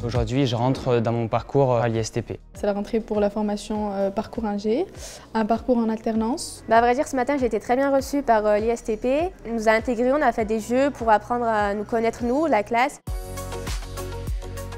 Aujourd'hui, je rentre dans mon parcours à l'ISTP. C'est la rentrée pour la formation Parcours Ingé, un parcours en alternance. À vrai dire, ce matin, j'ai été très bien reçue par l'ISTP. On nous a intégrés, on a fait des jeux pour apprendre à nous connaître, nous, la classe.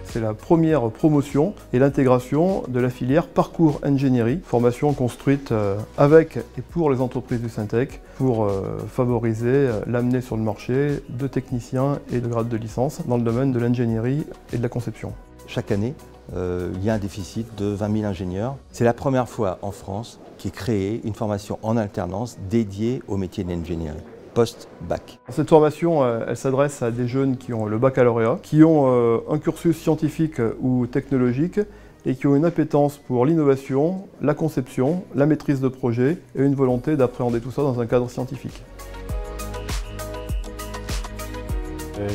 C'est la première promotion et l'intégration de la filière Parcours Ingénierie, formation construite avec et pour les entreprises du Syntec pour favoriser l'amener sur le marché de techniciens et de grades de licence dans le domaine de l'ingénierie et de la conception. Chaque année, il y a un déficit de 20 000 ingénieurs. C'est la première fois en France qu'est créée une formation en alternance dédiée au métier de l'ingénierie. Post-bac. Cette formation, elle s'adresse à des jeunes qui ont le baccalauréat, qui ont un cursus scientifique ou technologique et qui ont une appétence pour l'innovation, la conception, la maîtrise de projet et une volonté d'appréhender tout ça dans un cadre scientifique.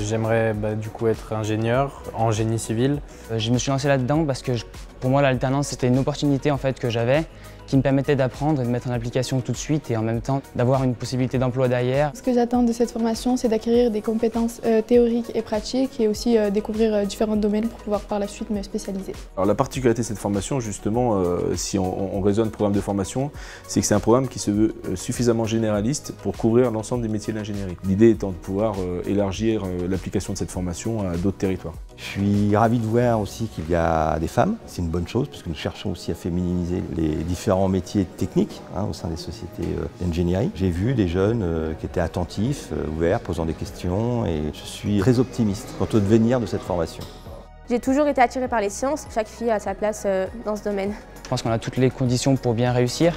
J'aimerais du coup être ingénieur en génie civil. Je me suis lancé là-dedans parce que pour moi l'alternance c'était une opportunité en fait que j'avais qui me permettait d'apprendre et de mettre en application tout de suite et en même temps d'avoir une possibilité d'emploi derrière. Ce que j'attends de cette formation, c'est d'acquérir des compétences théoriques et pratiques et aussi découvrir différents domaines pour pouvoir par la suite me spécialiser. Alors la particularité de cette formation, justement, si on raisonne le programme de formation, c'est que c'est un programme qui se veut suffisamment généraliste pour couvrir l'ensemble des métiers de l'ingénierie. L'idée étant de pouvoir élargir l'application de cette formation à d'autres territoires. Je suis ravi de voir aussi qu'il y a des femmes, c'est une bonne chose puisque nous cherchons aussi à féminiser les différents métiers techniques au sein des sociétés d'ingénierie. J'ai vu des jeunes qui étaient attentifs, ouverts, posant des questions et je suis très optimiste quant au devenir de cette formation. J'ai toujours été attirée par les sciences, chaque fille a sa place dans ce domaine. Je pense qu'on a toutes les conditions pour bien réussir.